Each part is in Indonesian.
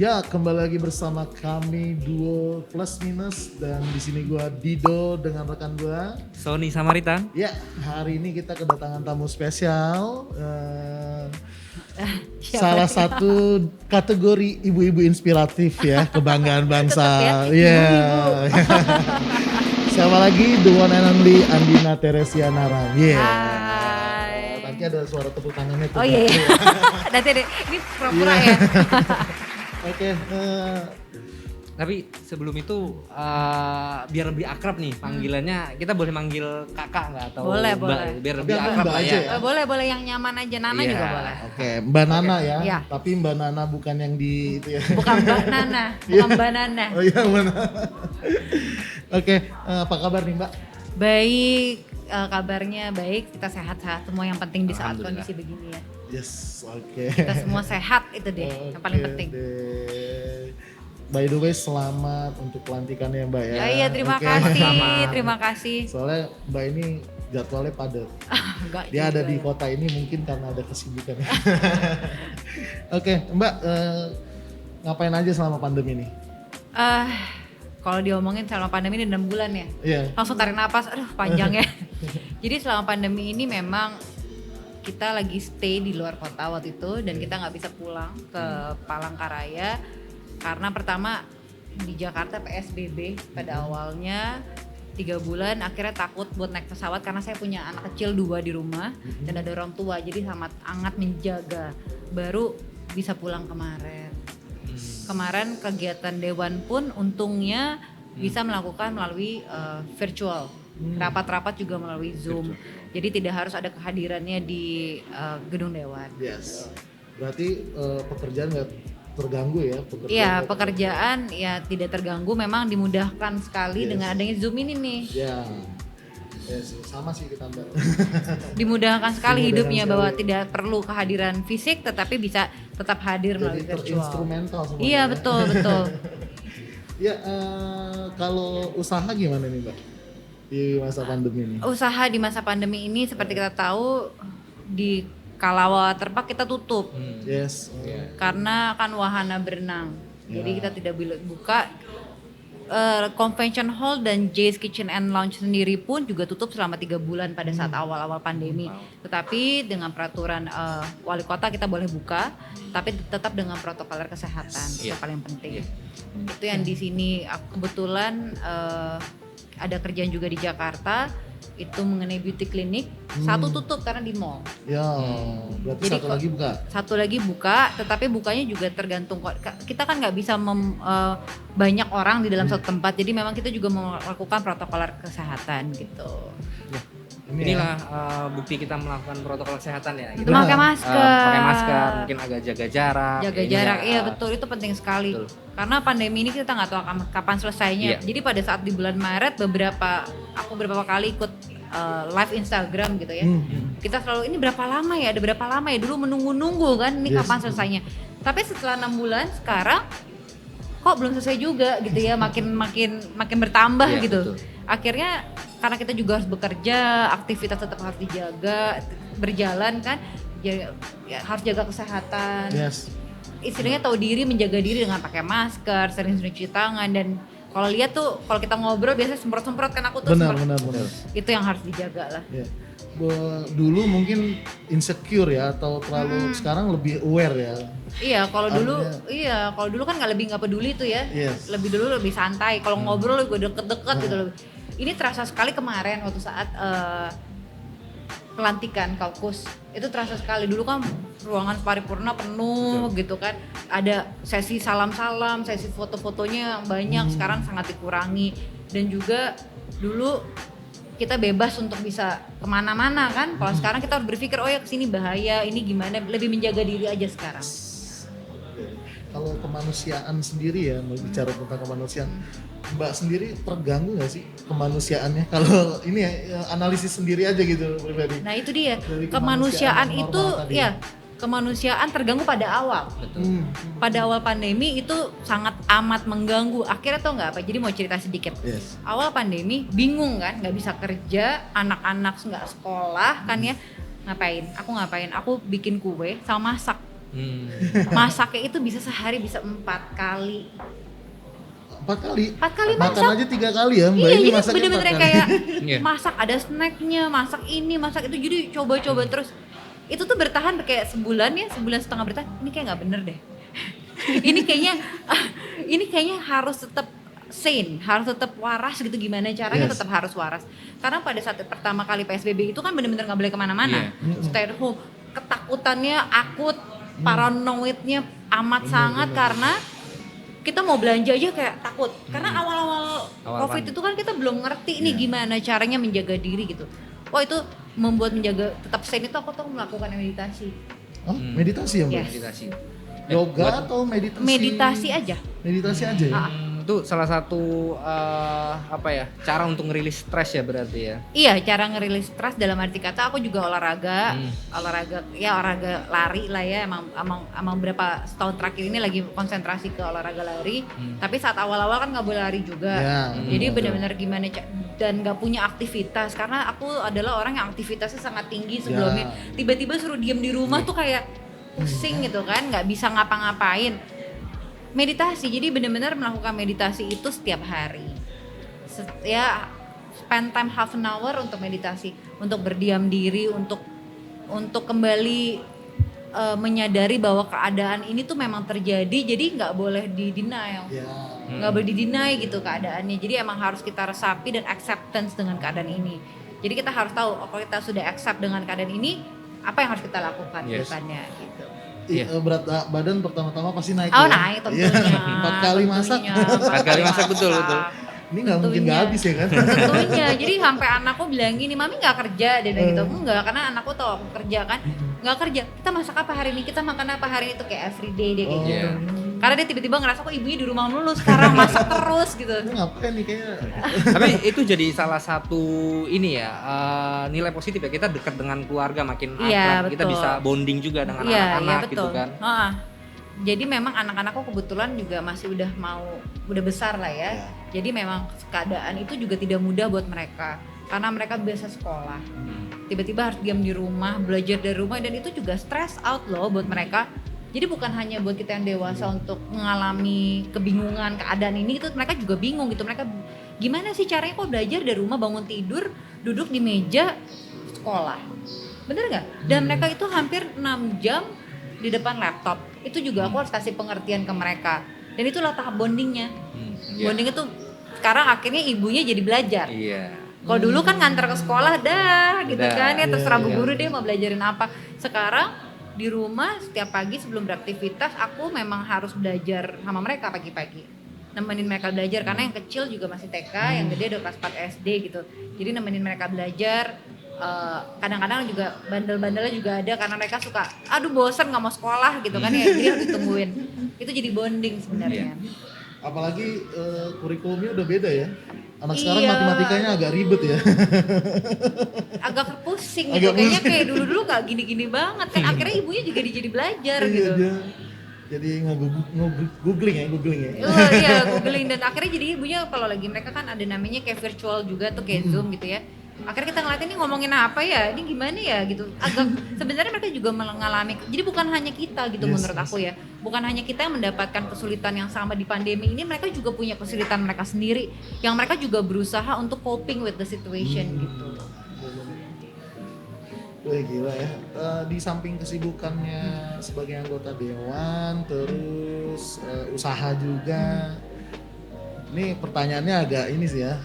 Ya, kembali lagi bersama kami duo Plus Minus dan di sini gua Dido dengan rekan gua Sony Samaritan. Ya, hari ini kita kedatangan tamu spesial. Salah satu kategori ibu-ibu inspiratif ya, kebanggaan bangsa. Iya. Siapa lagi? The one and only Andina Teresia Naram. Iya. Hai. Nanti ada suara tepuk tangannya tuh. Oh iya, iya. Nanti ada, ini pura-pura ya. Oke, Tapi sebelum itu biar lebih akrab nih panggilannya, kita boleh manggil kakak nggak atau Boleh, mbak, boleh. biar Tapi lebih aku akrab mbak lah aja ya. ya. Boleh yang nyaman aja, Nana Iya. juga boleh. oke, Mbak Nana ya. Iya. Tapi Mbak Nana bukan yang di itu ya. Bukan Mbak Nana, bukan Mbak Nana. Oh iya benar. Oke, apa kabar nih Mbak? Baik, kabarnya baik, kita sehat-sehat semua yang penting di saat Alhamdulillah. kondisi begini ya. Yes, oke. Kita semua sehat itu deh, yang paling Oke penting. deh. By the way, selamat untuk pelantikannya Mbak ya. Ya, iya, terima Oke. kasih, Sama. terima kasih. Soalnya Mbak ini jadwalnya padat. Enggak Dia ada juga di ya. kota ini mungkin karena ada kesibukan. Oke, Mbak, ngapain aja selama pandemi ini? Kalau diomongin selama pandemi ini 6 bulan ya. Iya. Langsung tarik napas, aduh panjang ya. Jadi selama pandemi ini memang kita lagi stay di luar kota waktu itu dan kita nggak bisa pulang ke Palangkaraya karena pertama di Jakarta PSBB pada awalnya 3 bulan, akhirnya takut buat naik pesawat karena saya punya anak kecil 2 di rumah dan ada orang tua, jadi sangat menjaga. Baru bisa pulang kemarin. Kemarin kegiatan dewan pun untungnya bisa melakukan melalui virtual. Rapat-rapat juga melalui Zoom. Jadi tidak harus ada kehadirannya di gedung dewan. Yes. Berarti pekerjaan nggak terganggu ya? Iya, pekerjaan ya tidak terganggu, memang dimudahkan sekali Yes. dengan adanya Zoom ini nih. Ya. Yes, sama sih kita Mbak. Dimudahkan sekali Dimudahkan hidupnya sekali. bahwa tidak perlu kehadiran fisik tetapi bisa tetap hadir Jadi melalui virtual. terinstrumental semuanya. Iya, ya. betul. Ya, kalau usaha gimana nih Mbak? Di masa pandemi ini? Usaha di masa pandemi ini seperti kita tahu di Kalawa Terpak kita tutup. Yes. Karena kan wahana berenang, jadi Ya. kita tidak boleh buka. Convention Hall dan Jay's Kitchen and Lounge sendiri pun juga tutup selama 3 bulan pada saat awal-awal pandemi. Tetapi dengan peraturan wali kota kita boleh buka, tapi tetap dengan protokol kesehatan. Itu Iya. paling penting. Iya. Itu yang di sini kebetulan ada kerjaan juga di Jakarta. Itu mengenai beauty clinic. Satu tutup karena di mall. Ya, berarti Jadi satu lagi buka. Satu lagi buka, tetapi bukanya juga tergantung. Kita kan nggak bisa banyak orang di dalam satu tempat, jadi memang kita juga melakukan protokol kesehatan gitu. Inilah bukti kita melakukan protokol kesehatan ya. Itu pakai masker. Pakai masker, mungkin agak jaga jarak. Jaga ini jarak, ya, iya betul, itu penting sekali. Betul. Karena pandemi ini kita nggak tahu kapan selesainya. Iya. Jadi pada saat di bulan Maret aku beberapa kali ikut live Instagram gitu ya. Kita selalu ini berapa lama ya? Ada berapa lama ya? Dulu menunggu-nunggu kan ini Yes. kapan selesainya. Tapi setelah 6 bulan sekarang kok belum selesai juga gitu ya, makin bertambah Iya, gitu. betul. Akhirnya karena kita juga harus bekerja, aktivitas tetap harus dijaga, berjalan kan, ya harus jaga kesehatan. Yes. Istilahnya tahu diri, menjaga diri dengan pakai masker, sering-sering cuci tangan, dan kalau lihat tuh kalau kita ngobrol biasanya semprot-semprot kan aku tuh Benar. itu yang harus dijaga lah. Ya. Dulu mungkin insecure ya atau terlalu sekarang lebih aware ya. Iya, kalau dulu Artinya- kan nggak peduli tuh ya. Yes. Lebih dulu lebih santai. Kalau ngobrol gue deket-deket gitu loh. Ini terasa sekali kemarin waktu saat pelantikan kaukus. Itu terasa sekali. Dulu kan ruangan paripurna penuh gitu kan. Ada sesi salam-salam, sesi foto-fotonya yang banyak, sekarang sangat dikurangi. Dan juga dulu kita bebas untuk bisa kemana-mana kan. Kalau sekarang kita harus berpikir, oh ya kesini bahaya, ini gimana, lebih menjaga diri aja sekarang. Kalau kemanusiaan sendiri ya, mau bicara tentang kemanusiaan, Mbak sendiri terganggu nggak sih kemanusiaannya? Kalau ini ya analisis sendiri aja gitu pribadi. Nah itu dia, Dari kemanusiaan kemanusiaan itu normal tadi. ya, kemanusiaan terganggu pada awal. Betul. Pada awal pandemi itu sangat amat mengganggu. Akhirnya tau nggak apa? Jadi mau cerita sedikit. Yes. Awal pandemi bingung kan, nggak bisa kerja, anak-anak nggak sekolah kan ya. Ngapain? Aku bikin kue sama masak. Masaknya itu bisa sehari bisa 4 kali. 4 kali. 4 kali Makan masak. aja 3 kali ya, Mbak. Iya, Ini jadi masaknya bener-bener 4 kali. kayak Iya. masak ada snacknya, masak ini, masak itu, jadi coba-coba terus. Itu tuh bertahan kayak sebulan ya, sebulan setengah bertahan. Ini kayak nggak bener deh. ini kayaknya harus tetap sane, harus tetap waras gitu, gimana caranya Yes. tetap harus waras. Karena pada saat pertama kali PSBB itu kan bener-bener nggak boleh kemana-mana, stay at home. Ketakutannya akut, paranoidnya amat sangat karena kita mau belanja aja kayak takut. Karena awal-awal Awal COVID panik. itu kan kita belum ngerti nih gimana caranya menjaga diri gitu. Wah, itu membuat menjaga tetap sane itu aku tuh melakukan meditasi. Oh, meditasi ya, Mbak? Yes. Meditasi. Yoga atau meditasi? Meditasi aja. Meditasi aja ya. Itu salah satu cara untuk ngerilis stres ya berarti ya. Iya, cara ngerilis stres dalam arti kata aku juga olahraga lari lah ya, emang berapa setahun terakhir ini lagi konsentrasi ke olahraga lari. Tapi saat awal-awal kan nggak boleh lari juga. Ya, Jadi betul. benar-benar gimana dan nggak punya aktivitas karena aku adalah orang yang aktivitasnya sangat tinggi sebelumnya. Tiba-tiba suruh diem di rumah tuh kayak pusing gitu kan, nggak bisa ngapa-ngapain. Meditasi, jadi benar-benar melakukan meditasi itu setiap hari. Spend time half an hour untuk meditasi, untuk berdiam diri, untuk kembali menyadari bahwa keadaan ini tuh memang terjadi, jadi nggak boleh di-deny, Ya. nggak boleh di-deny gitu keadaannya. Jadi emang harus kita resapi dan acceptance dengan keadaan ini. Jadi kita harus tahu, kalau kita sudah accept dengan keadaan ini, apa yang harus kita lakukan ke Yes. depannya gitu. Berat badan pertama-tama pasti naik Oh, ya. naik tentunya. Iya, 4 kali masak. Tentunya, 4 kali masak, betul. Ini nggak mungkin Tentunya. nggak habis ya kan? Tentunya, jadi sampai anakku bilang gini, mami nggak kerja, dia bilang gitu. Enggak, karena anakku tahu aku kerja kan. Nggak kerja, kita masak apa hari ini, kita makan apa hari ini, tuh kayak everyday dia kayak gitu. Karena dia tiba-tiba ngerasa kok ibunya di rumah mulu sekarang masak terus gitu. Ini ngapain nih kayaknya? Tapi itu jadi salah satu ini ya, nilai positif ya, kita dekat dengan keluarga makin Iya, akrab, kita betul. bisa bonding juga dengan Iya, anak-anak betul. gitu kan. Jadi memang anak-anakku kebetulan juga masih udah besar lah ya. Jadi memang keadaan itu juga tidak mudah buat mereka karena mereka biasa sekolah. Tiba-tiba harus diam di rumah, belajar dari rumah, dan itu juga stress out loh buat mereka. Jadi bukan hanya buat kita yang dewasa untuk mengalami kebingungan keadaan ini, itu mereka juga bingung gitu. Mereka gimana sih caranya kok belajar dari rumah, bangun tidur, duduk di meja sekolah. Bener nggak? Dan mereka itu hampir 6 jam di depan laptop. Itu juga aku harus kasih pengertian ke mereka. Dan itulah tahap bondingnya. Bonding itu sekarang akhirnya ibunya jadi belajar. Iya. Kalau dulu kan ngantar ke sekolah dah gitu Dah, kan ya, terserah bu iya. guru dia mau belajarin apa. Sekarang di rumah setiap pagi sebelum beraktivitas aku memang harus belajar sama mereka pagi-pagi. Nemenin mereka belajar karena yang kecil juga masih TK, yang gede udah kelas 4 SD gitu. Jadi nemenin mereka belajar. Kadang-kadang juga bandel-bandelnya juga ada karena mereka suka aduh bosen nggak mau sekolah gitu kan ya, jadi harus ditungguin. Itu jadi bonding sebenarnya. Apalagi kurikulumnya udah beda ya. Anak sekarang Iya. matematikanya agak ribet ya. Agak pusing Agak gitu, kayaknya pusing. kayak dulu-dulu gak gini-gini banget kan. Akhirnya ibunya juga jadi belajar Iya, gitu. Jadi googling ya. Oh iya, googling, dan akhirnya jadi ibunya kalau lagi mereka kan ada namanya kayak virtual juga tuh kayak Zoom gitu ya. Akhirnya kita ngeliatin ini ngomongin apa ya, ini gimana ya gitu. Agak sebenarnya mereka juga mengalami. Jadi bukan hanya kita gitu menurut aku ya. Bukan hanya kita yang mendapatkan kesulitan yang sama di pandemi ini, mereka juga punya kesulitan mereka sendiri yang mereka juga berusaha untuk coping with the situation gitu. Wah gila ya. Di samping kesibukannya sebagai anggota dewan, terus usaha juga. Ini pertanyaannya agak ini sih ya.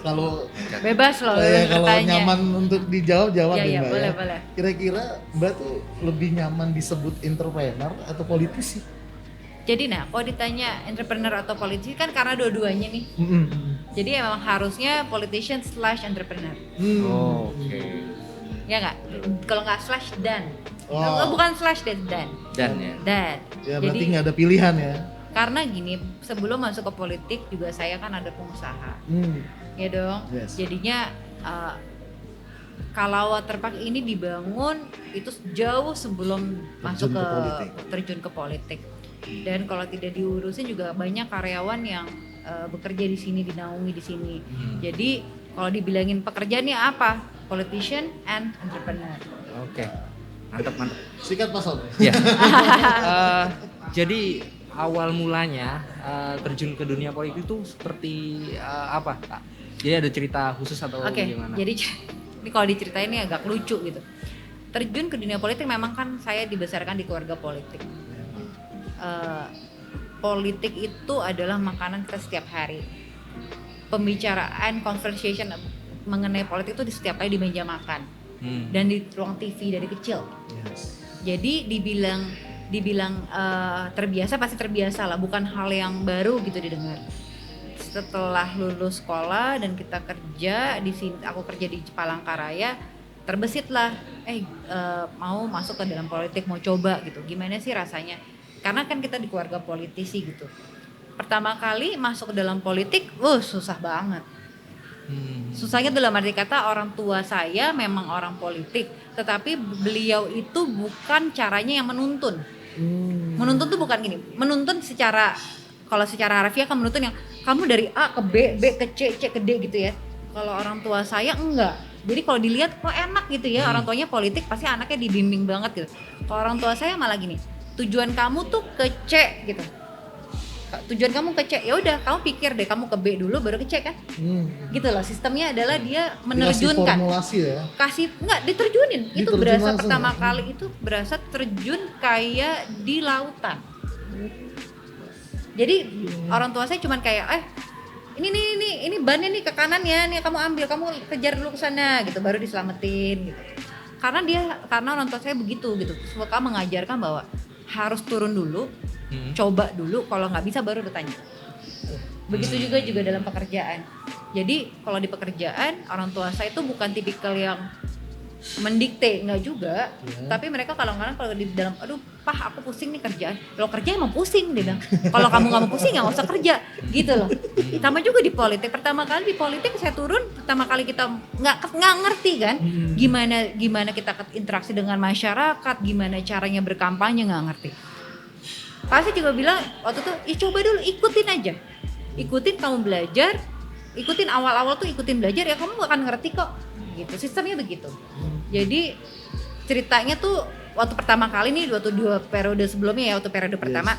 Kalau Bebas loh kalau bertanya. nyaman untuk dijawab Iya, deh iya, Mbak boleh, ya. boleh. Kira-kira Mbak tuh lebih nyaman disebut entrepreneur atau politisi? Jadi kalau ditanya entrepreneur atau politisi kan karena dua-duanya nih. Jadi emang harusnya politician / entrepreneur. Oke. Ya nggak? Kalau nggak / dan. Oh. Bukan / dan. Dan ya. Dan. Ya berarti Jadi nggak ada pilihan ya. karena gini, sebelum masuk ke politik juga saya kan ada pengusaha. Ya dong. Yes. Jadinya kalau waterpark ini dibangun itu jauh sebelum masuk ke terjun ke politik. Dan kalau tidak diurusin juga banyak karyawan yang bekerja di sini, dinaungi di sini. Jadi kalau dibilangin pekerjaannya apa? Politician and entrepreneur. Oke. Mantap. Sikat Pak Son. Ya. Jadi awal mulanya terjun ke dunia politik itu seperti apa, Kak? Jadi ada cerita khusus atau Oke, gimana? jadi ini kalau diceritain ini agak lucu gitu. Terjun ke dunia politik memang kan saya dibesarkan di keluarga politik. Politik itu adalah makanan kita setiap hari. Pembicaraan, conversation mengenai politik itu di setiap kali di meja makan dan di ruang TV dari kecil. Yes. Jadi dibilang terbiasa, pasti terbiasa lah, bukan hal yang baru gitu didengar. Setelah lulus sekolah dan kita kerja di sini, aku kerja di Palangkaraya, terbesit lah, mau masuk ke dalam politik, mau coba gitu. Gimana sih rasanya? Karena kan kita di keluarga politisi gitu. Pertama kali masuk ke dalam politik, susah banget. Susahnya dalam arti kata orang tua saya memang orang politik, tetapi beliau itu bukan caranya yang menuntun. Menuntun tuh bukan gini, menuntun secara, kalau secara harfiah kan menuntun yang kamu dari A ke B, B ke C, C ke D gitu ya. Kalau orang tua saya enggak. Jadi kalau dilihat kok enak gitu ya, orang tuanya politik pasti anaknya dibimbing banget gitu. Kalau orang tua saya malah gini, tujuan kamu tuh ke C gitu. Tujuan kamu ke C, ya udah kamu pikir deh kamu ke B dulu baru ke C kan. Gitu loh, sistemnya adalah dia menerjunkan. Dikasih formulasi ya. Enggak diterjunin. Itu Diterjun berasa langsung, pertama ya? kali itu berasa terjun kayak di lautan. Jadi orang tua saya cuman kayak ini bannya nih ke kanan ya, nih kamu ambil, kamu kejar dulu ke sana gitu, baru diselamatin gitu. Karena orang tua saya begitu gitu, suka mengajarkan bahwa harus turun dulu, coba dulu, kalau nggak bisa baru bertanya. Begitu juga dalam pekerjaan. Jadi kalau di pekerjaan orang tua saya itu bukan tipikal yang mendikte, nggak juga, tapi mereka kadang-kadang kalau di dalam, aduh pah aku pusing nih kerjaan, kalau kerja emang pusing dia bilang, kalau kamu nggak mau pusing ya nggak usah kerja gitu loh. Sama juga di politik, pertama kali di politik saya turun, pertama kali kita nggak ngerti kan, gimana kita interaksi dengan masyarakat, gimana caranya berkampanye, nggak ngerti. Pasti juga bilang waktu itu, coba dulu ikutin aja, ikutin kamu belajar, ikutin awal-awal tuh ikutin belajar ya kamu akan ngerti kok. Gitu, sistemnya begitu. Jadi ceritanya tuh waktu pertama kali nih, waktu 2 periode sebelumnya ya, waktu periode pertama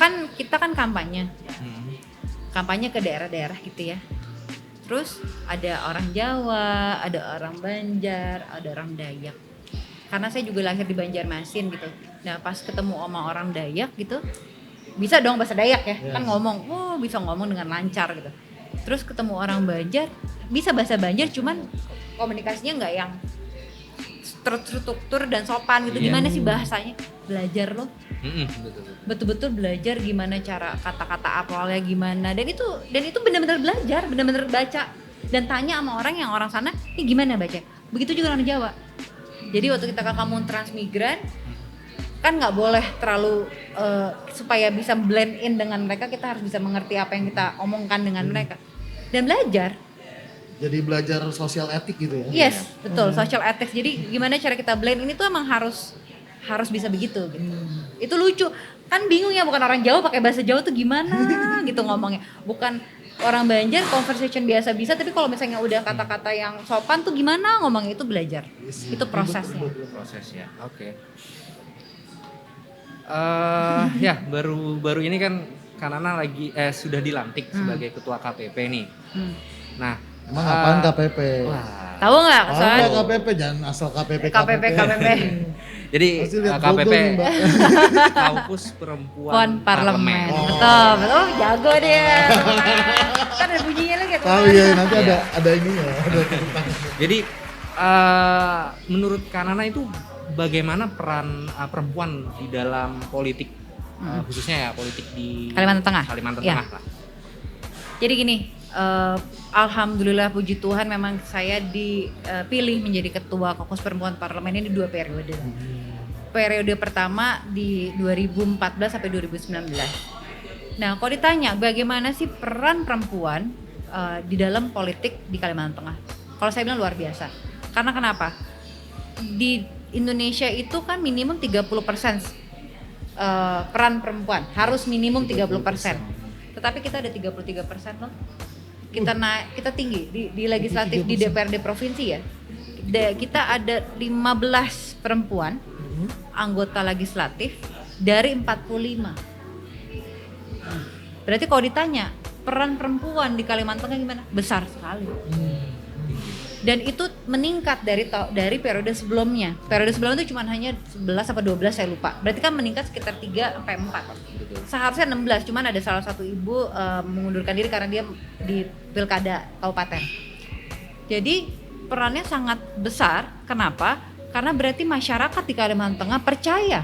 kan kita kan kampanye ke daerah-daerah gitu ya. Terus ada orang Jawa, ada orang Banjar, ada orang Dayak. Karena saya juga lahir di Banjarmasin gitu. Nah pas ketemu sama orang Dayak gitu, bisa dong bahasa Dayak ya, kan ngomong, bisa ngomong dengan lancar gitu. Terus ketemu orang Banjar, bisa bahasa Banjar cuman komunikasinya nggak yang struktur dan sopan gitu. Gimana sih bahasanya? Belajar loh. Betul-betul belajar gimana cara kata-kata awalnya gimana. Dan itu benar-benar belajar, benar-benar baca dan tanya sama orang yang orang sana, ini gimana baca. Begitu juga orang Jawa. Jadi waktu kita ke kampung transmigran kan nggak boleh terlalu supaya bisa blend in dengan mereka, kita harus bisa mengerti apa yang kita omongkan dengan mereka dan belajar. Jadi belajar sosial etik gitu ya? Yes, betul, social ethics. Jadi gimana cara kita blend ini tuh emang harus bisa begitu gitu. Itu lucu. Kan bingung ya, bukan orang Jawa pakai bahasa Jawa tuh gimana gitu ngomongnya. Bukan orang Banjar conversation biasa bisa, tapi kalau misalnya udah kata-kata yang sopan tuh gimana ngomongnya, itu belajar. Itu prosesnya. Prosesnya. Oke. Ya baru ini kan Kanana lagi sudah dilantik sebagai ketua KPP nih. Nah, emang apaan KPP? Wah. Tahu nggak? Soalnya KPP jangan asal KPP. Jadi KPP nih, Mbak. Kaukus Perempuan Parlemen. Parlemen. Betul, jago dia. Kan ada bunyinya lagi. Tahu ya, nanti ada ininya. Jadi menurut Kanana itu bagaimana peran perempuan di dalam politik, khususnya ya politik di Kalimantan Tengah. Tengah lah. Jadi gini, alhamdulillah puji Tuhan memang saya dipilih menjadi ketua Kaukus Perempuan Parlemen ini 2 periode. Periode pertama di 2014 sampai 2019. Nah, kalau ditanya bagaimana sih peran perempuan di dalam politik di Kalimantan Tengah? Kalau saya bilang luar biasa. Karena kenapa? Di Indonesia itu kan minimum 30% peran perempuan, harus minimum 30%. Tetapi kita ada 33% loh. Kita tinggi di legislatif, di DPRD provinsi ya. kita ada 15 perempuan anggota legislatif dari 45. Berarti kalau ditanya peran perempuan di Kalimantan Tengah gimana? Besar sekali. Dan itu meningkat dari periode sebelumnya. Periode sebelumnya itu cuma hanya 11 atau 12 saya lupa. Berarti kan meningkat sekitar 3 sampai 4. Seharusnya 16, cuman ada salah satu ibu mengundurkan diri karena dia di pilkada kabupaten. Jadi perannya sangat besar. Kenapa? Karena berarti masyarakat di Kalimantan Tengah percaya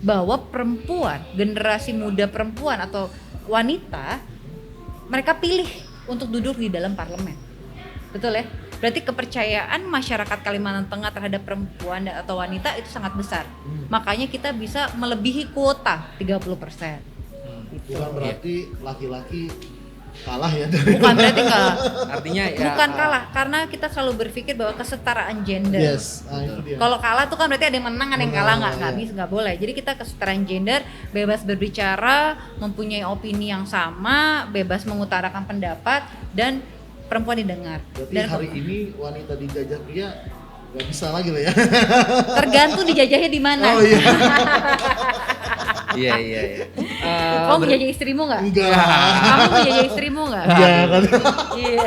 bahwa perempuan, generasi muda perempuan atau wanita, mereka pilih untuk duduk di dalam parlemen. Betul ya? Berarti kepercayaan masyarakat Kalimantan Tengah terhadap perempuan atau wanita itu sangat besar. Makanya kita bisa melebihi kuota 30%. Bukan berarti laki-laki kalah ya dari Bukan berarti kalah. Artinya ya Bukan kalah, karena kita selalu berpikir bahwa kesetaraan gender. Yes, itu dia. Kalau kalah tuh kan berarti ada yang menang, ada yang kalah, nggak iya. bisa, nggak boleh. Jadi kita kesetaraan gender, bebas berbicara, mempunyai opini yang sama, bebas mengutarakan pendapat, dan perempuan didengar. Berarti Dan hari ini wanita dijajah pria nggak bisa lagi lah ya. tergantung dijajahnya di mana. Oh iya. iya. Kamu menjajah istrimu nggak? Enggak. Kamu menjajah istrimu nggak? Enggak kan. Iya.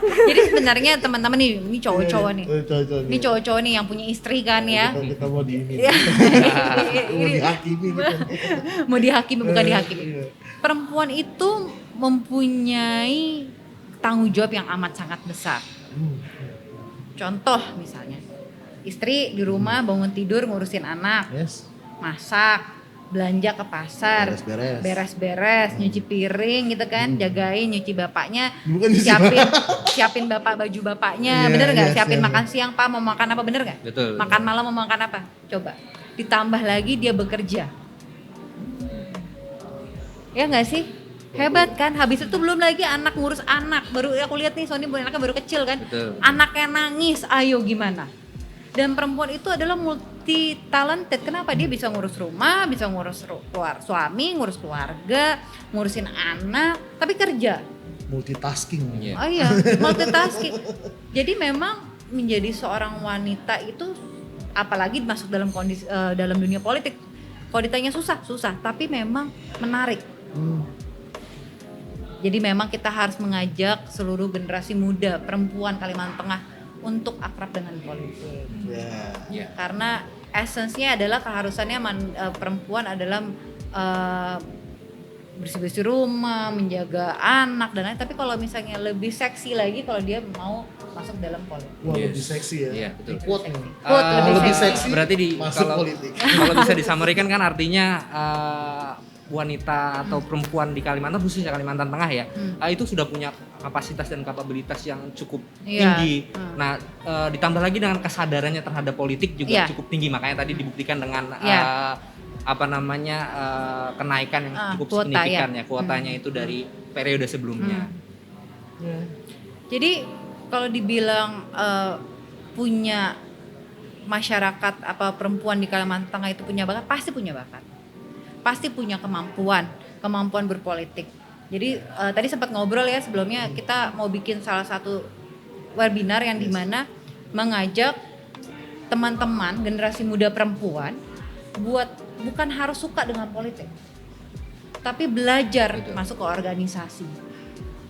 Jadi sebenarnya teman-teman nih, ini cowok-cowok nih. Cowok-cowok Ini cowok-cowok nih yang punya istri kan ya. Kita mau di ini. Iya. Mau dihakimi gitu. Mau dihakimi bukan dihakimi. Iya. Perempuan itu mempunyai tanggung jawab yang amat sangat besar. Contoh misalnya, istri di rumah bangun tidur ngurusin anak, Yes. masak, belanja ke pasar, Beres-beres. beres-beres, nyuci piring gitu kan, jagain, nyuci bapaknya, Bukan nyuci siapin bapak baju bapaknya, Iya, bener nggak? iya, Siapin siap. makan siang, Pak mau makan apa, bener nggak? Betul. Makan malam mau makan apa? Coba. Ditambah lagi dia bekerja. Ya nggak sih? Hebat kan? Habis itu belum lagi anak, ngurus anak. Baru aku lihat nih Sony anaknya baru kecil kan. Betul. Anaknya nangis, ayo gimana? Dan perempuan itu adalah multi talented. Kenapa? Dia bisa ngurus rumah, bisa ngurus suami, ngurus keluarga, ngurusin anak, tapi kerja. Multitasking. Iya. Oh iya, multitasking. Jadi memang menjadi seorang wanita itu, apalagi masuk dalam kondisi dalam dunia politik, kalau ditanya susah, tapi memang menarik. Jadi memang kita harus mengajak seluruh generasi muda perempuan Kalimantan Tengah untuk akrab dengan politik. Iya. Karena esensinya adalah keharusannya perempuan adalah bersih-bersih rumah, menjaga anak dan lain. Tapi kalau misalnya lebih seksi lagi kalau dia mau masuk dalam politik. Wah, Yes. lebih seksi ya. Iya, betul. Quote nih. Quote, lebih seksi, berarti masuk kalau politik. kalau bisa disamarikan kan artinya wanita atau perempuan di Kalimantan, khususnya Kalimantan Tengah ya, itu sudah punya kapasitas dan kapabilitas yang cukup Iya. tinggi. Nah, ditambah lagi dengan kesadarannya terhadap politik juga Iya. cukup tinggi, makanya tadi dibuktikan dengan Iya. kenaikan yang cukup kuota, signifikan ya. ya kuotanya itu dari periode sebelumnya. Jadi kalau dibilang punya masyarakat apa perempuan di Kalimantan Tengah itu punya bakat, pasti punya bakat. Pasti punya kemampuan berpolitik. Jadi tadi sempat ngobrol ya sebelumnya, kita mau bikin salah satu webinar yang dimana mengajak teman-teman generasi muda perempuan buat bukan harus suka dengan politik, tapi belajar masuk ke organisasi.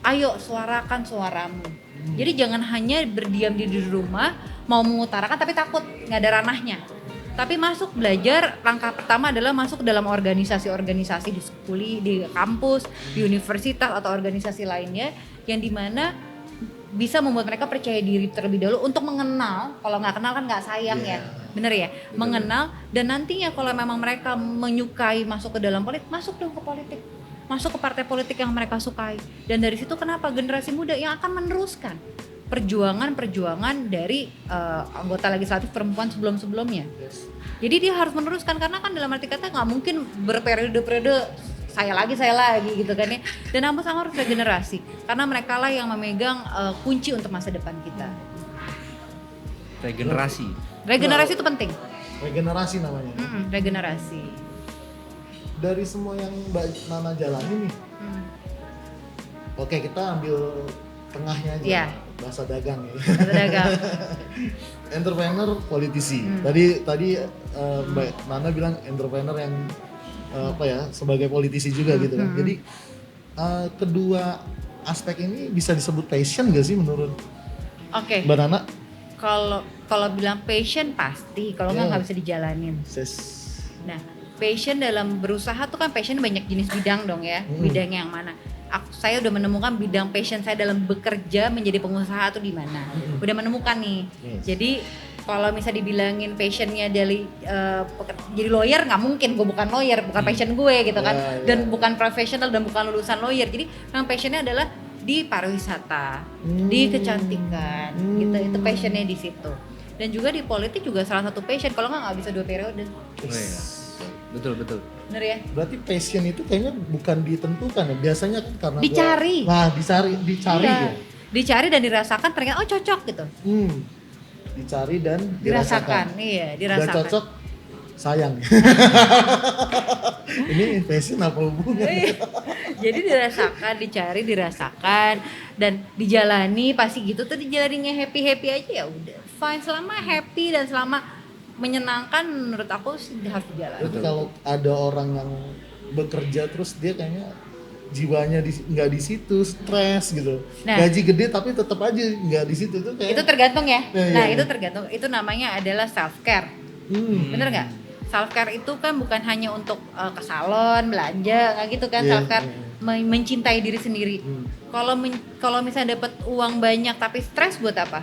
Ayo suarakan suaramu. Jadi jangan hanya berdiam diri di rumah mau mengutarakan tapi takut nggak ada ranahnya. Tapi masuk belajar, langkah pertama adalah masuk ke dalam organisasi-organisasi di sekolah, di kampus, di universitas atau organisasi lainnya yang dimana bisa membuat mereka percaya diri terlebih dahulu untuk mengenal. Kalau nggak kenal kan nggak sayang ya, bener ya, mengenal. Dan nantinya kalau memang mereka menyukai masuk ke dalam politik, masuk dong ke politik, masuk ke partai politik yang mereka sukai. Dan dari situ kenapa generasi muda yang akan meneruskan perjuangan dari anggota legislatif perempuan sebelum-sebelumnya. Jadi dia harus meneruskan, karena kan dalam arti kata nggak mungkin berperiode-periode saya lagi gitu kan ya. Dan harus regenerasi, karena mereka lah yang memegang kunci untuk masa depan kita. Regenerasi itu penting. Regenerasi namanya. Regenerasi. Dari semua yang Mbak Nana jalani nih, oke kita ambil tengahnya aja, Iya. bahasa dagang ya. Bahasa dagang. Entrepreneur, politisi. Tadi Mbak Nana bilang entrepreneur yang sebagai politisi juga gitu kan. Jadi kedua aspek ini bisa disebut passion gak sih menurut Oke. Mbak Nana? Kalau bilang passion pasti, kalau nggak bisa dijalanin. Nah, passion dalam berusaha tuh kan passion banyak jenis bidang dong ya. Bidangnya yang mana? Saya udah menemukan bidang passion saya dalam bekerja menjadi pengusaha tuh di mana. Udah menemukan nih. Jadi kalau misalnya dibilangin passionnya dari jadi lawyer, nggak mungkin. Gue bukan lawyer, bukan passion gue gitu kan. Dan bukan profesional dan bukan lulusan lawyer. Jadi memang passionnya adalah di pariwisata, di kecantikan, gitu. Itu passionnya di situ. Dan juga di politik juga salah satu passion. Kalau nggak bisa 2 periode. Betul. Bener ya? Berarti passion itu kayaknya bukan ditentukan ya. Biasanya kan karena Dicari. dicari Iya. ya. Dicari dan dirasakan ternyata cocok gitu. Dicari dan Dirasakan. Iya, dirasakan. Gak cocok, sayang. Ini passion apa hubungannya? Jadi dirasakan, dicari, dirasakan dan dijalani pasti gitu tuh dijalaninya happy aja ya udah fine, selama happy dan selama menyenangkan menurut aku sih harus dijalani. Berarti kalau ada orang yang bekerja terus dia kayaknya jiwanya nggak di situ, stres gitu. Nah, gaji gede tapi tetap aja nggak di situ tuh kayak. Itu tergantung ya. Iya. Itu tergantung. Itu namanya adalah self care. Bener nggak? Self care itu kan bukan hanya untuk ke salon, belanja, kayak gitu kan. Self care mencintai diri sendiri. Kalau misalnya dapat uang banyak tapi stres buat apa?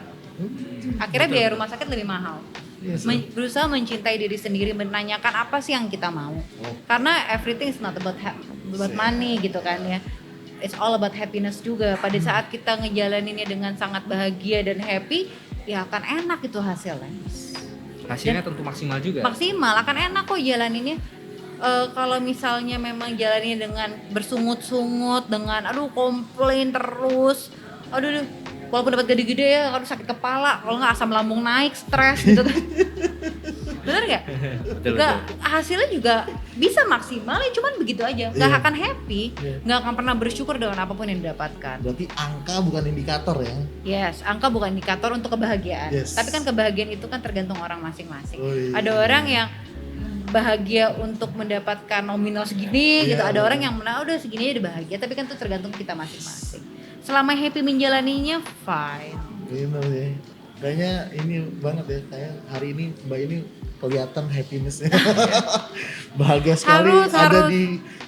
Akhirnya biaya rumah sakit lebih mahal. Berusaha mencintai diri sendiri, menanyakan apa sih yang kita mau. Karena everything is not about money gitu kan ya. It's all about happiness juga. Pada saat kita ngejalaninnya dengan sangat bahagia dan happy, ya akan enak itu hasilnya. Hasilnya tentu maksimal juga. Maksimal, akan enak kok jalaninnya. Kalau misalnya memang jalannya dengan bersungut-sungut, dengan komplain terus, walaupun dapat gede-gede ya, kalau sakit kepala, kalau nggak asam lambung naik, stres gitu kan. Bener nggak? Betul. Hasilnya juga bisa maksimal, ya cuman begitu aja. Nggak akan happy, nggak akan pernah bersyukur dengan apapun yang didapatkan. Berarti angka bukan indikator ya? Yes, angka bukan indikator untuk kebahagiaan. Yes. Tapi kan kebahagiaan itu kan tergantung orang masing-masing. Iya. Ada orang yang bahagia untuk mendapatkan nominal segini gitu. Ada orang yang udah segini aja udah bahagia, tapi kan itu tergantung kita masing-masing. Selama happy menjalaninya fine. Benar ya. Kayaknya ini banget ya, kayak hari ini Mbak ini kelihatan happiness-nya. Bahagia sekali Harus.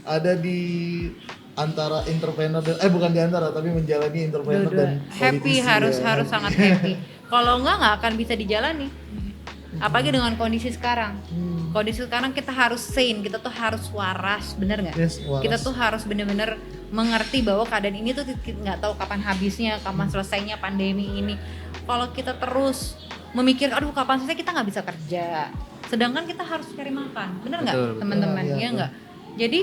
ada di antara entrepreneur dan bukan di antara tapi menjalani entrepreneur dan happy politisi harus ya. sangat happy. Kalau nggak akan bisa dijalani. Apalagi dengan kondisi sekarang. Kondisi sekarang kita harus sane, kita tuh harus waras, bener nggak? Yes, waras. Kita tuh harus bener-bener mengerti bahwa keadaan ini tuh nggak tahu kapan habisnya, kapan selesainya pandemi ini. Kalau kita terus memikir, kapan selesai, kita nggak bisa kerja. Sedangkan kita harus cari makan, bener nggak, teman-teman? Iya, Ya nggak. Jadi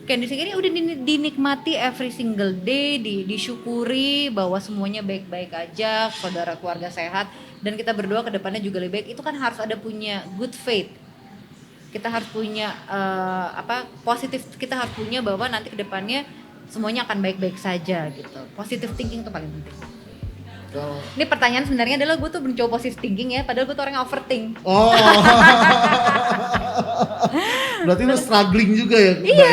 kondisi ini udah dinikmati every single day, disyukuri bahwa semuanya baik-baik aja, saudara keluarga sehat, dan kita berdoa ke depannya juga lebih baik. Itu kan harus ada punya good faith. Kita harus punya positif, kita harus punya bahwa nanti ke depannya semuanya akan baik-baik saja gitu. Positive thinking itu paling penting. Ini pertanyaan sebenarnya adalah gue tuh mencoba positive thinking ya, padahal gue tuh orang yang overthink. Oh. Berarti lu struggling juga ya? Iya,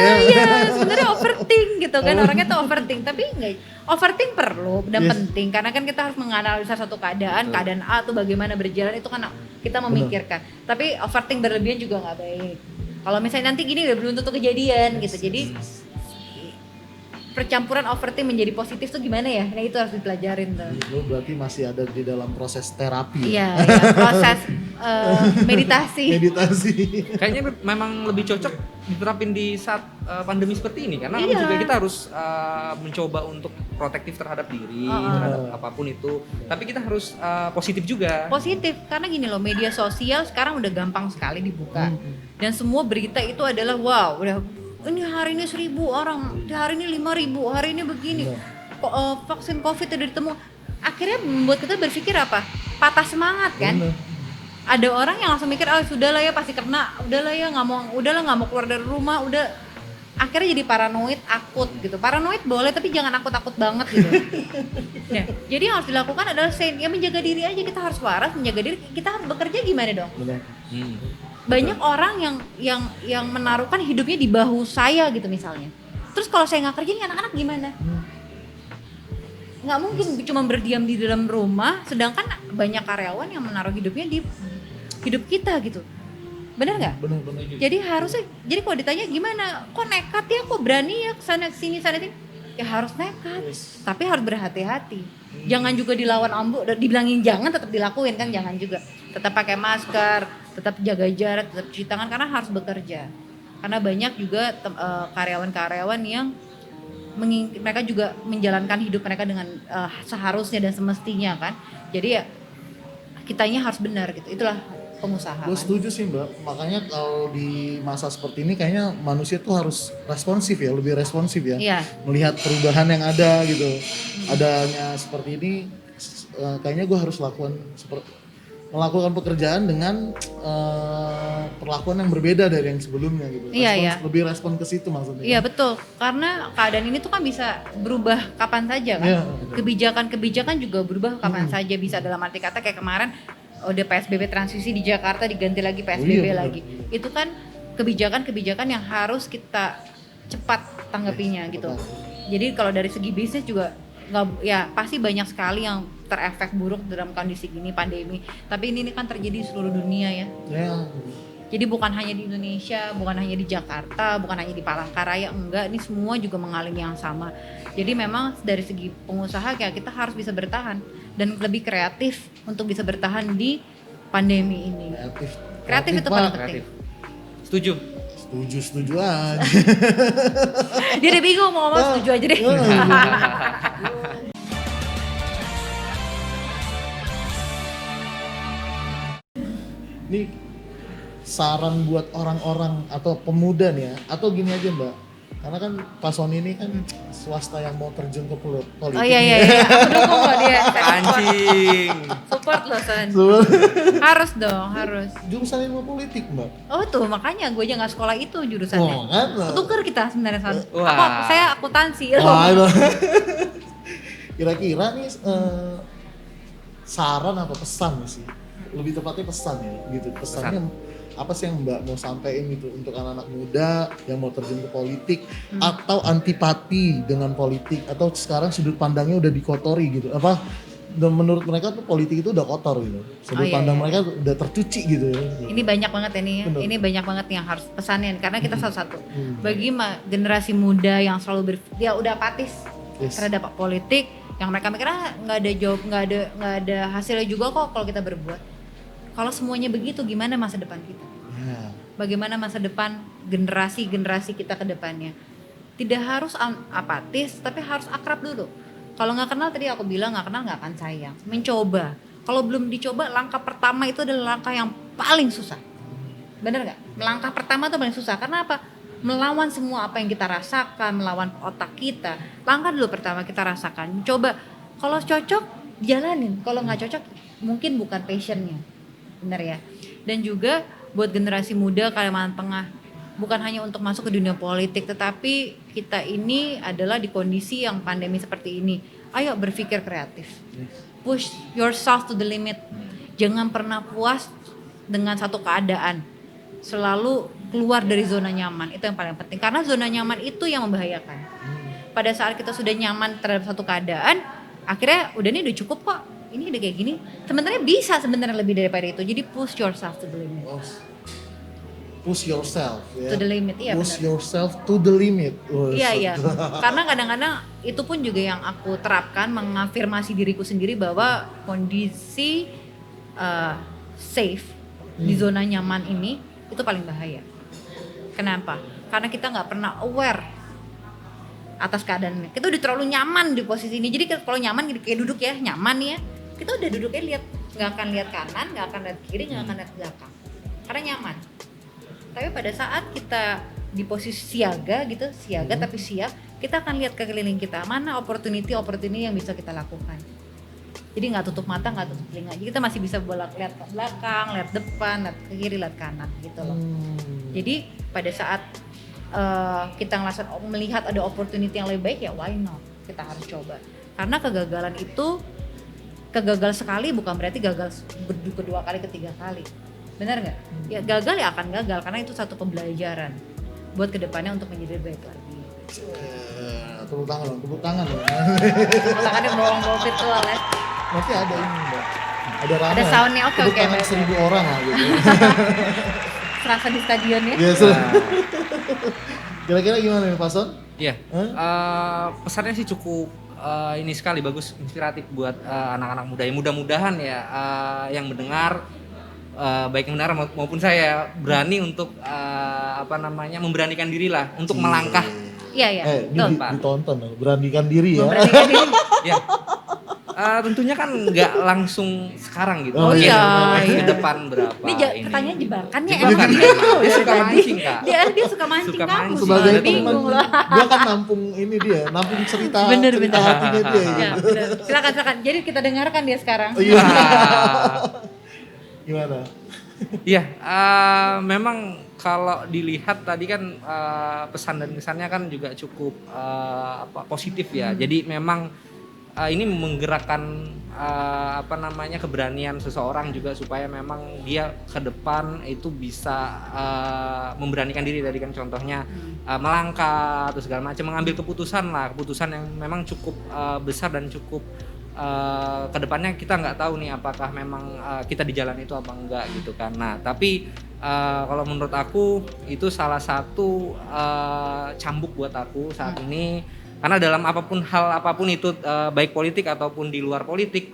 sebenarnya overthink gitu kan, orangnya tuh overthink, tapi enggak, overthink perlu dan penting karena kan kita harus menganalisa satu keadaan A tuh bagaimana berjalan, itu kan kita memikirkan. Tapi overthink berlebihan juga nggak baik. Kalau misalnya nanti gini belum tentu kejadian gitu, jadi percampuran overthink menjadi positif tuh gimana ya? Nah itu harus dipelajarin tuh. Lu berarti masih ada di dalam proses terapi. Iya, proses meditasi. Kayaknya memang lebih cocok diterapin di saat pandemi seperti ini karena juga kita harus mencoba untuk protektif terhadap diri, terhadap apapun itu. Tapi kita harus positif juga. Positif, karena gini loh, media sosial sekarang udah gampang sekali dibuka. Dan semua berita itu adalah wow, udah ini hari ini 1.000 orang, hari ini 5.000, hari ini begini. Vaksin COVID udah ditemu. Akhirnya membuat kita berpikir apa? Patah semangat kan? Ada orang yang langsung mikir, sudahlah ya pasti kena, udahlah ya nggak mau keluar dari rumah, udah akhirnya jadi paranoid akut gitu. Paranoid boleh tapi jangan akut-akut banget gitu. Nah, jadi yang harus dilakukan adalah menjaga diri aja, kita harus waras, menjaga diri. Kita harus bekerja gimana dong? Benar. Banyak orang yang menaruhkan hidupnya di bahu saya gitu misalnya. Terus kalau saya nggak kerja nih anak-anak gimana? Nggak mungkin cuma berdiam di dalam rumah, sedangkan banyak karyawan yang menaruh hidupnya di hidup kita gitu. Bener nggak? Benar. Jadi harusnya, jadi kalau ditanya gimana, kok nekat ya, kok berani ya kesana sini sana sini, ya harus nekat, tapi harus berhati-hati. Jangan juga dilawan ambu, dibilangin jangan tetap dilakuin kan, jangan juga. Tetap pakai masker, tetap jaga jarak, tetap cuci tangan karena harus bekerja. Karena banyak juga karyawan-karyawan yang mereka juga menjalankan hidup mereka dengan seharusnya dan semestinya kan. Jadi ya kitanya harus benar gitu. Itulah pengusaha. Gue setuju sih Mbak, makanya kalau di masa seperti ini kayaknya manusia tuh harus responsif ya, lebih responsif ya. Iya. Melihat perubahan yang ada gitu, adanya seperti ini, kayaknya gue harus melakukan pekerjaan dengan perlakuan yang berbeda dari yang sebelumnya gitu. Iya. Lebih respon ke situ maksudnya. Iya betul, karena keadaan ini tuh kan bisa berubah kapan saja kan. Iya. Kebijakan juga berubah kapan saja, bisa dalam arti kata kayak kemarin udah PSBB transisi di Jakarta diganti lagi PSBB lagi. Itu kan kebijakan-kebijakan yang harus kita cepat tanggapinya gitu. Jadi kalau dari segi bisnis juga ya pasti banyak sekali yang terefek buruk dalam kondisi gini pandemi. Tapi ini kan terjadi di seluruh dunia ya. Jadi bukan hanya di Indonesia, bukan hanya di Jakarta, bukan hanya di Palangkaraya, enggak, ini semua juga mengalami yang sama. Jadi memang dari segi pengusaha kayak kita harus bisa bertahan dan lebih kreatif untuk bisa bertahan di pandemi ini. Kreatif itu paling penting. Setuju aja. Dia udah bingung mau ngomong, setuju aja deh. Ini saran buat orang-orang atau pemuda nih ya, atau gini aja Mbak, karena kan Pak Sony ini kan swasta yang mau terjun ke politik. Oh iya, aku dukung loh dia. Anjing. Support loh Son. Harus dong, harus. Jurusan ilmu politik Mbak. Oh tuh makanya gue aja nggak sekolah itu jurusannya. Oh kan? Tuker kita sebenarnya Son. Wah. Saya akuntansi. Kira-kira nih saran atau pesan sih? Lebih tepatnya pesan ya gitu. Pesannya apa sih yang Mbak mau sampaikan gitu untuk anak-anak muda yang mau terjun ke politik atau antipati dengan politik, atau sekarang sudut pandangnya udah dikotori gitu, apa menurut mereka tuh politik itu udah kotor gitu, sudut pandang mereka udah tercuci gitu ya. Ini banyak banget ini ya. Ini banyak banget yang harus pesanin karena kita satu-satu bagi generasi muda yang selalu dia udah apatis terhadap politik, yang mereka mikirnya nggak ada jawab, nggak ada hasilnya juga kok kalau kita berbuat. Kalau semuanya begitu, gimana masa depan kita? Bagaimana masa depan generasi kita ke depannya? Tidak harus apatis, tapi harus akrab dulu. Kalau nggak kenal, tadi aku bilang nggak kenal nggak akan sayang. Mencoba. Kalau belum dicoba, langkah pertama itu adalah langkah yang paling susah. Bener nggak? Langkah pertama itu paling susah. Karena apa? Melawan semua apa yang kita rasakan, melawan otak kita. Langkah dulu pertama kita rasakan. Coba. Kalau cocok, jalanin. Kalau nggak cocok, mungkin bukan passionnya. Benar ya. Dan juga buat generasi muda Kalimantan Tengah, bukan hanya untuk masuk ke dunia politik, tetapi kita ini adalah di kondisi yang pandemi seperti ini. Ayo berpikir kreatif, push yourself to the limit. Jangan pernah puas dengan satu keadaan, selalu keluar dari zona nyaman. Itu yang paling penting, karena zona nyaman itu yang membahayakan. Pada saat kita sudah nyaman terhadap satu keadaan, akhirnya udah ini udah cukup kok, ini udah kayak gini, sebenarnya bisa lebih daripada itu. Jadi push yourself to the limit. Push yourself ya. To the limit, iya Push benar. yourself to the limit. Iya. Karena kadang-kadang itu pun juga yang aku terapkan, mengafirmasi diriku sendiri bahwa kondisi safe di zona nyaman ini itu paling bahaya. Kenapa? Karena kita nggak pernah aware atas keadaan ini. Kita udah terlalu nyaman di posisi ini. Jadi kalau nyaman kayak duduk ya, nyaman nih ya. Kita udah duduknya nggak akan lihat kanan, nggak akan lihat kiri, nggak akan lihat belakang. Karena nyaman. Tapi pada saat kita di posisi siaga gitu, tapi siap, kita akan lihat ke keliling kita, mana opportunity yang bisa kita lakukan. Jadi nggak tutup mata, nggak tutup telinga. Jadi kita masih bisa lihat ke belakang, lihat depan, lihat ke kiri, lihat kanan gitu loh. Jadi pada saat kita melihat ada opportunity yang lebih baik, ya why not, kita harus coba. Karena kegagalan itu gagal sekali bukan berarti gagal kedua kali, ketiga kali, benar nggak? Ya gagal ya akan gagal, karena itu satu pembelajaran buat kedepannya untuk menjadi baik lagi. Tepuk tangan dong. Makanya bawang virtual ya. Nanti ada ini Mbak, ada rame. Ada soundnya, oke. Tepuk tangan 1.000 orang lah gitu. Serasa di stadion ya. Yes. Kira-kira gimana nih Pak Son? Iya. Pesannya sih cukup ini sekali, bagus, inspiratif buat anak-anak muda. Mudah-mudahan ya yang mendengar, baik yang mendengar maupun saya berani untuk memberanikan diri lah untuk melangkah. Iya. Ditonton dong, beranikan diri ya. Memberanikan diri. Ya. Tentunya kan nggak langsung sekarang gitu. Oh, Mungkin iya. ke depan berapa Ini pertanyaan jebakannya Jebakan, emang gitu. dia suka mancing, Kak. Dia suka mancing Suka kamu mancing. sih. Sebagai teman, Bingung lah. dia kan nampung cerita Bener. hatinya dia. Ya, Gitu. bener. Silakan. Jadi kita dengarkan dia sekarang. Iya. Ah, Gimana? Iya, memang kalau dilihat tadi kan pesan dan kesannya kan juga cukup positif ya. Jadi memang ini menggerakkan keberanian seseorang juga supaya memang dia ke depan itu bisa memberanikan diri, tadi kan contohnya melangkah atau segala macam, mengambil keputusan yang memang cukup besar dan cukup kedepannya kita nggak tahu nih apakah memang kita di jalan itu apa enggak gitu kan. Nah tapi kalau menurut aku itu salah satu cambuk buat aku saat ini, karena dalam hal apapun itu baik politik ataupun di luar politik,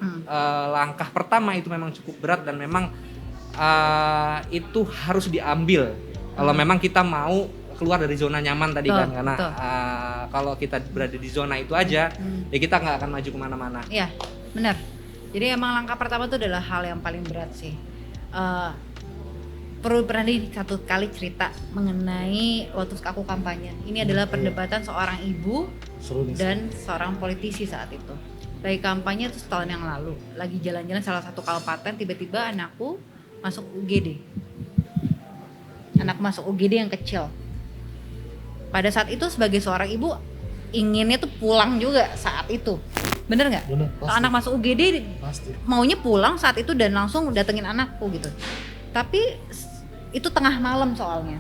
langkah pertama itu memang cukup berat dan memang itu harus diambil kalau memang kita mau keluar dari zona nyaman tadi kan, karena kalau kita berada di zona itu aja ya kita nggak akan maju kemana-mana. Iya, benar. Jadi emang langkah pertama itu adalah hal yang paling berat sih. Pernah satu kali cerita mengenai waktu aku kampanye. Ini adalah perdebatan seorang ibu dan seorang politisi saat itu. Lagi kampanye itu setahun yang lalu. Lagi jalan-jalan salah satu kabupaten, tiba-tiba anakku masuk UGD. Anak masuk UGD yang kecil. Pada saat itu sebagai seorang ibu inginnya tuh pulang juga saat itu. Bener nggak? Anak masuk UGD pasti maunya pulang saat itu dan langsung datengin anakku gitu. Tapi itu tengah malam soalnya,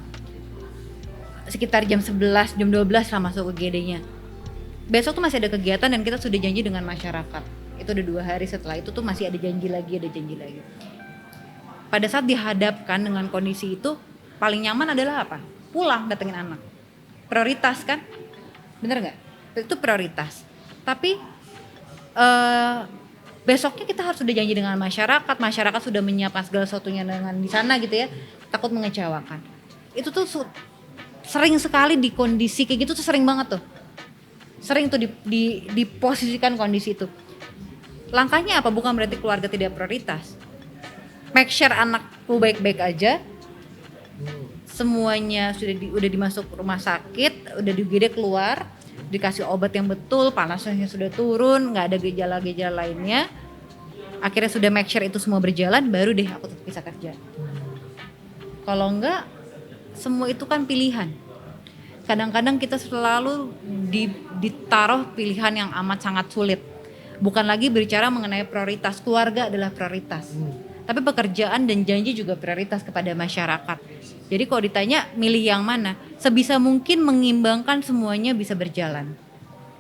sekitar jam 11, jam 12 lah masuk UGD-nya. Besok tuh masih ada kegiatan dan kita sudah janji dengan masyarakat. Itu udah 2 hari setelah itu tuh masih ada janji lagi. Pada saat dihadapkan dengan kondisi itu, paling nyaman adalah apa? Pulang datengin anak. Prioritas kan? Bener nggak? Itu prioritas. Tapi besoknya kita harus sudah janji dengan masyarakat sudah menyiapkan segala sesuatunya dengan di sana gitu ya, takut mengecewakan. Itu tuh sering sekali di kondisi kayak gitu tuh sering banget tuh. Sering tuh diposisikan kondisi itu. Langkahnya apa? Bukan berarti keluarga tidak prioritas. Make sure anakku baik-baik aja. Semuanya udah dimasuk rumah sakit, udah di UGD keluar, dikasih obat yang betul, panasnya sudah turun, nggak ada gejala-gejala lainnya. Akhirnya sudah make sure itu semua berjalan, baru deh aku tetap bisa kerja. Kalau enggak, semua itu kan pilihan. Kadang-kadang kita selalu ditaruh pilihan yang amat sangat sulit. Bukan lagi berbicara mengenai prioritas, keluarga adalah prioritas. Tapi pekerjaan dan janji juga prioritas kepada masyarakat. Jadi kalau ditanya milih yang mana, sebisa mungkin mengimbangkan semuanya bisa berjalan.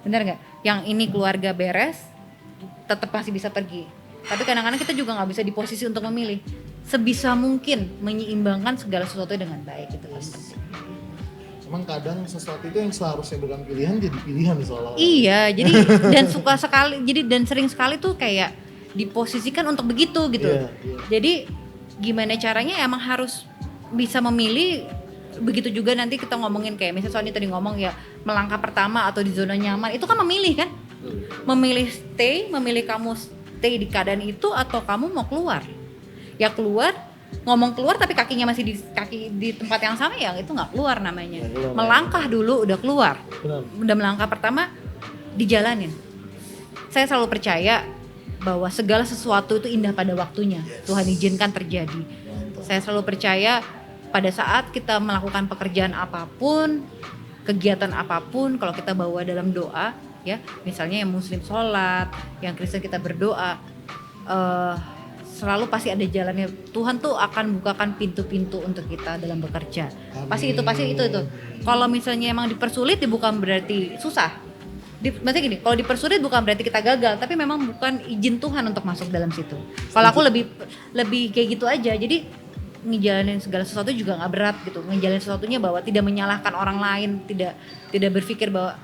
Benar nggak? Yang ini keluarga beres, tetap masih bisa pergi. Tapi kadang-kadang kita juga nggak bisa di posisi untuk memilih. Sebisa mungkin menyeimbangkan segala sesuatu dengan baik itu kan. Emang kadang sesuatu itu yang seharusnya bukan pilihan jadi pilihan seolah-olah. Iya, jadi dan sering sekali tuh kayak diposisikan untuk begitu gitu. Yeah. Jadi gimana caranya emang harus bisa memilih. Begitu juga nanti kita ngomongin kayak misalnya Sony tadi ngomong ya, melangkah pertama atau di zona nyaman itu kan memilih kan. Memilih kamu stay di keadaan itu atau kamu mau keluar. Ya keluar, ngomong keluar tapi kakinya masih di tempat yang sama, ya itu nggak keluar namanya. Melangkah dulu udah keluar. Benar. Udah melangkah pertama dijalanin. Saya selalu percaya bahwa segala sesuatu itu indah pada waktunya. Tuhan izinkan terjadi. Saya selalu percaya pada saat kita melakukan pekerjaan apapun, kegiatan apapun kalau kita bawa dalam doa ya, misalnya yang muslim sholat, yang Kristen kita berdoa, selalu pasti ada jalannya. Tuhan tuh akan bukakan pintu-pintu untuk kita dalam bekerja. Pasti itu. Kalau misalnya emang dipersulit ya bukan berarti susah. Maksudnya gini, kalau dipersulit bukan berarti kita gagal, tapi memang bukan izin Tuhan untuk masuk dalam situ. Kalau aku lebih kayak gitu aja. Jadi ngejalanin segala sesuatu juga nggak berat gitu. Ngejalanin sesuatunya bahwa tidak menyalahkan orang lain, tidak berpikir bahwa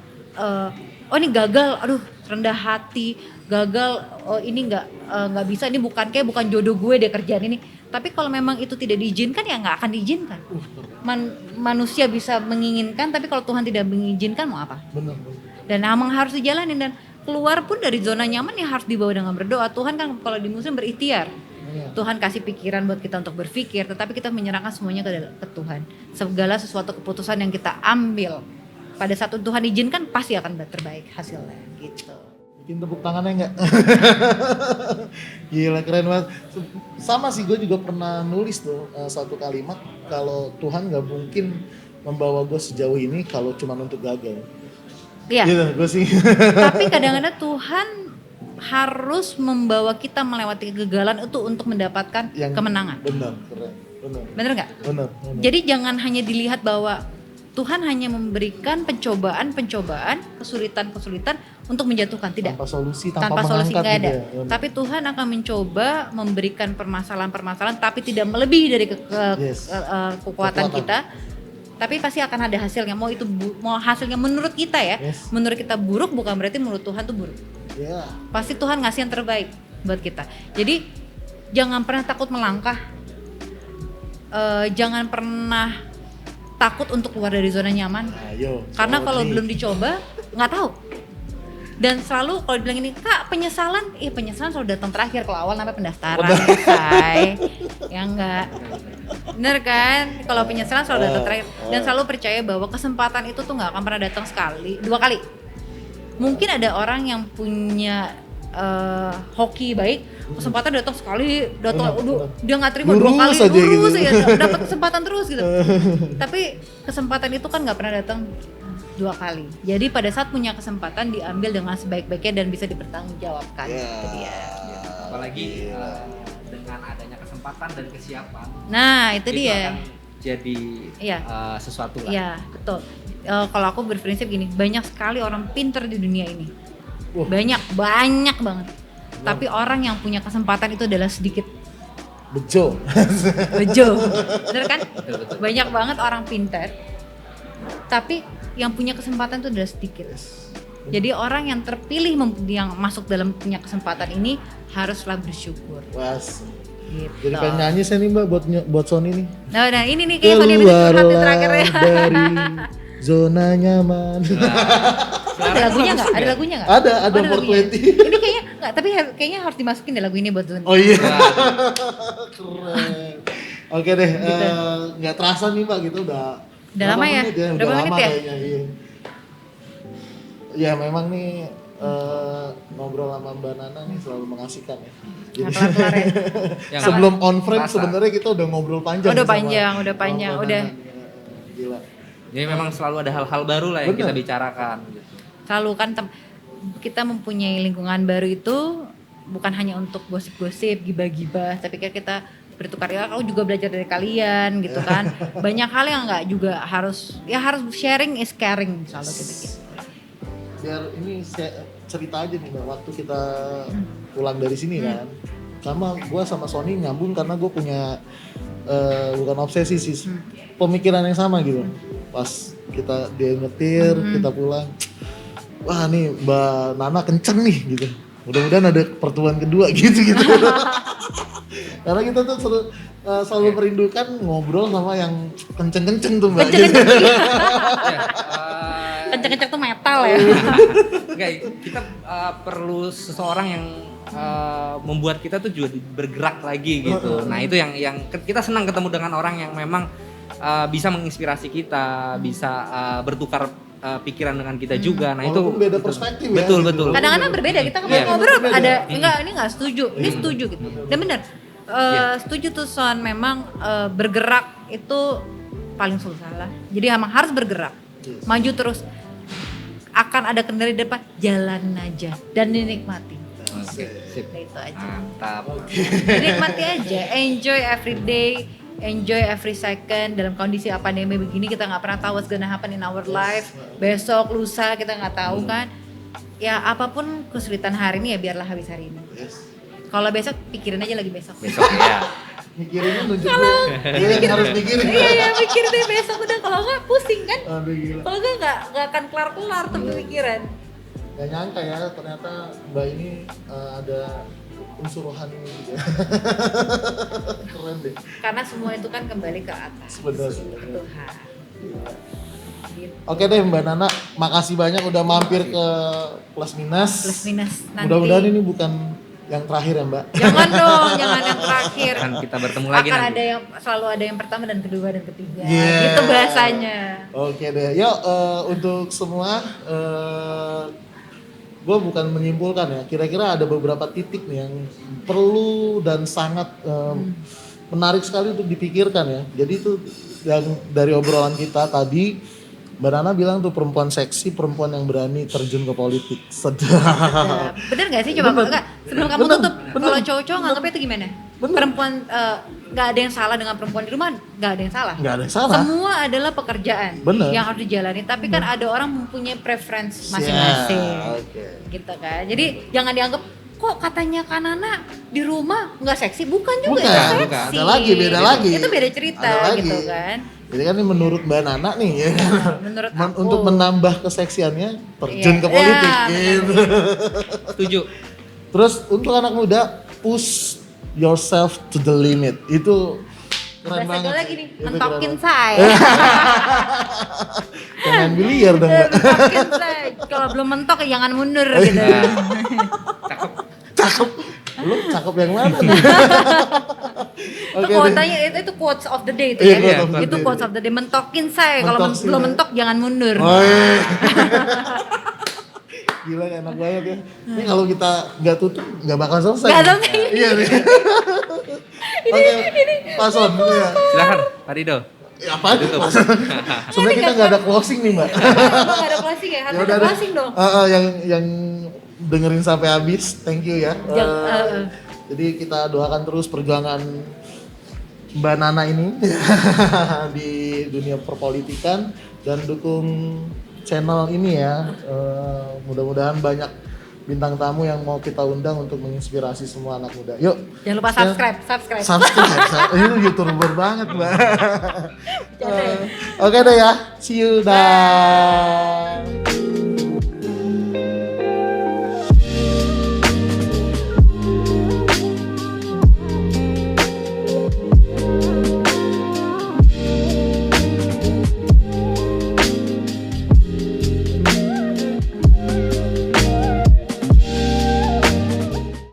oh ini gagal, aduh rendah hati, gagal, oh ini nggak bisa, ini bukan jodoh gue deh kerjaan ini. Tapi kalau memang itu tidak diizinkan ya nggak akan diizinkan. Manusia bisa menginginkan, tapi kalau Tuhan tidak mengizinkan mau apa? Benar. Dan memang harus dijalanin, dan keluar pun dari zona nyaman ya harus dibawa dengan berdoa. Tuhan kan kalau di muslim berikhtiar. Tuhan kasih pikiran buat kita untuk berpikir, tetapi kita menyerahkan semuanya ke Tuhan. Segala sesuatu keputusan yang kita ambil pada saat Tuhan izinkan pasti akan terbaik hasilnya gitu. Bikin tepuk tangannya enggak? Gila, keren banget. Sama sih, gue juga pernah nulis tuh satu kalimat, kalau Tuhan gak mungkin membawa gue sejauh ini kalau cuma untuk gagal. Iya. Gitu, gue sih. Tapi kadang-kadang Tuhan harus membawa kita melewati kegagalan itu untuk mendapatkan kemenangan. Benar, keren. Bener nggak? Benar. Jadi jangan hanya dilihat bahwa Tuhan hanya memberikan pencobaan, kesulitan untuk menjatuhkan, tidak. Tanpa solusi nggak ada. Ya. Tapi Tuhan akan mencoba memberikan permasalahan, tapi tidak melebihi dari kekuatan kita. Tapi pasti akan ada hasilnya. Mau hasilnya menurut kita ya. Yes. Menurut kita buruk bukan berarti menurut Tuhan tuh buruk. Yeah. Pasti Tuhan ngasih yang terbaik buat kita. Jadi jangan pernah takut melangkah. Jangan pernah takut untuk keluar dari zona nyaman. Ayo. Karena kalau belum dicoba nggak tahu. Dan selalu kalau dibilang ini, Kak, penyesalan selalu datang terakhir. Kalau awal namanya pendaftaran, say. Ya enggak. Bener kan? Kalau penyesalan selalu datang terakhir. Dan selalu percaya bahwa kesempatan itu tuh nggak akan pernah datang sekali, 2 kali. Mungkin ada orang yang punya hoki baik, kesempatan datang sekali, dia nggak terima 2 kali, lurus aja gitu. Dapat kesempatan terus gitu. Tapi kesempatan itu kan nggak pernah datang 2 kali. Jadi pada saat punya kesempatan diambil dengan sebaik-baiknya dan bisa dipertanggungjawabkan. Itu dia. Apalagi dengan adanya kesempatan dan kesiapan. Nah, itu dia. Akan jadi sesuatu lah. Iya, betul. Kalau aku berprinsip gini, banyak sekali orang pinter di dunia ini. Banyak banget. Tapi orang yang punya kesempatan itu adalah sedikit. Bejo. Bener kan? Betul. Banyak banget orang pinter. Tapi yang punya kesempatan itu adalah sedikit. Jadi orang yang terpilih yang masuk dalam punya kesempatan ini haruslah bersyukur. Was. Gitu. Jadi pengen nyanyi saya nih Mbak buat Sony nih. Nah ini nih kayak Sony bisa curhat di terakhir ya. Dari zona nyaman. Ada lagunya nggak? Ada lagunya nggak? Ada 420. Ini kayaknya nggak, tapi kayaknya harus dimasukin deh lagu ini buat Sony. Oh iya. Keren. Oke deh, nggak terasa nih Mbak gitu udah lama ya? Udah berapa menit ya? Kayaknya, iya. Ya memang nih ngobrol sama Mbak Nana nih selalu mengasihkan ya. Jadi, ya. Sebelum on frame sebenarnya kita udah ngobrol panjang. Udah panjang. Gila. Jadi memang selalu ada hal-hal baru lah yang kita bicarakan. Gitu. Selalu kan kita mempunyai lingkungan baru itu bukan hanya untuk gosip-gosip, gibah-gibah, tapi kita bertukar ya, aku juga belajar dari kalian gitu kan. Banyak hal yang nggak juga harus sharing is caring selalu gitu. Biar ini cerita aja nih Mbak, waktu kita pulang dari sini kan, sama gue sama Sony nyambung karena gue punya bukan obsesi sih, pemikiran yang sama gitu. Pas dia nyetir, kita pulang, wah nih Mbak Nana kenceng nih gitu. Mudah-mudahan ada pertemuan kedua gitu. Karena kita tuh selalu merindukan ngobrol sama yang kenceng-kenceng tuh Mbak. Kenceng-kenceng tuh metal ya. Enggak, kita perlu seseorang yang membuat kita tuh juga bergerak lagi gitu. Nah itu yang kita senang ketemu dengan orang yang memang bisa menginspirasi kita, bisa bertukar pikiran dengan kita juga. Nah itu beda perspektif ya. Betul. Kadang-kadang berbeda. Kita kemarin ngobrol ada ini nggak setuju, ini setuju gitu. Dan benar. Setuju tuh Son, memang bergerak itu paling susah lah. Jadi emang harus bergerak. maju terus. Akan ada kendala di depan, jalan aja dan dinikmati. Oke, sip. Udah itu aja. Mantap. Dinikmati aja, enjoy every day, enjoy every second. Dalam kondisi pandemi begini kita nggak pernah tahu what's gonna happen in our life. Besok, lusa kita nggak tahu kan. Ya apapun kesulitan hari ini ya biarlah habis hari ini. Yes. Kalau besok pikirin aja lagi besok. Besok ya. Mikirinnya nunjuk dulu. Iya yang harus mikirin. Iya mikirin deh besok udah, kalau nggak pusing kan. Aduh gila. Kalau nggak akan kelar tuh pemikiran. Gak nyangka ya ternyata Mbak ini ada unsur rohani juga. Keren deh. Karena semua itu kan kembali ke atas. Benar. Ke Tuhan. Gitu. Oke deh Mbak Nana, makasih banyak udah mampir ke Plus Minus. Plus minus nanti. Mudah-mudahan ini bukan yang terakhir ya Mbak. Jangan dong, jangan yang terakhir. Akan kita bertemu lagi Akan nanti. ada yang selalu ada yang pertama dan kedua dan ketiga. Yeah. Gitu bahasanya. Oke deh, yuk untuk semua gue bukan menyimpulkan ya, kira-kira ada beberapa titik nih yang perlu dan sangat menarik sekali untuk dipikirkan ya. Jadi itu yang dari obrolan kita tadi, Mbak Nana bilang tuh perempuan seksi, perempuan yang berani terjun ke politik. Sedap. Bener gak sih? Coba Bener. enggak, sebelum kamu Bener. tutup, Bener. kalau cowok-cowok nganggapnya itu gimana? Bener. Perempuan nggak ada yang salah dengan perempuan di rumah, nggak ada yang salah. Nggak ada yang salah. Semua adalah pekerjaan Bener. yang harus dijalani. Tapi kan ada orang mempunyai preference masing-masing, Ya, oke. gitu kan. Jadi jangan dianggap kok katanya Kanana di rumah nggak seksi, bukan juga Bukan, seksi. bukan. Ada lagi, beda lagi. Itu beda cerita, Ada lagi. gitu kan. Jadi kan ini menurut Mbak Nana nih ya. Menurut aku. Untuk menambah keseksiannya terjun Iya. ke politik Ya, gitu. Setuju. Terus untuk anak muda push yourself to the limit. Itu keren Bahasa banget. gue lagi sih. nih, Itu mentokin keren banget. saya. Jangan biliar dong Mbak. Mentokin saya. Kalau belum mentok ya jangan mundur gitu. Nah, cakep. Cakep. Lu cakep yang mana nih? Itu Oke quote-nya itu quotes of the day itu Iya, ya. quote of the Itu day. quotes of the day, mentokin saya. Kalau Mentok sih, belum ya. mentok jangan mundur. Oh iya. Gila enak banget ya. Ini kalau kita nggak tutup nggak bakal selesai. Nggak selesai. Iya nih. Oke, Pak Son. Ya. Silakan, Pak Rido. Ya, apaan? Tutup. Sebenarnya kita nggak ada closing nih Mbak. Emang nggak ada closing ya? Harus Ya ada udah deh. closing dong. Yang dengerin sampai habis, thank you ya. Jadi kita doakan terus perjuangan Mbak Nana ini di dunia perpolitikan dan dukung channel ini ya. Mudah-mudahan banyak bintang tamu yang mau kita undang untuk menginspirasi semua anak muda. Yuk. Jangan lupa subscribe. Subscribe. Ini YouTuber banget, Mbak. Jangan. Oke deh ya. See you. Dah.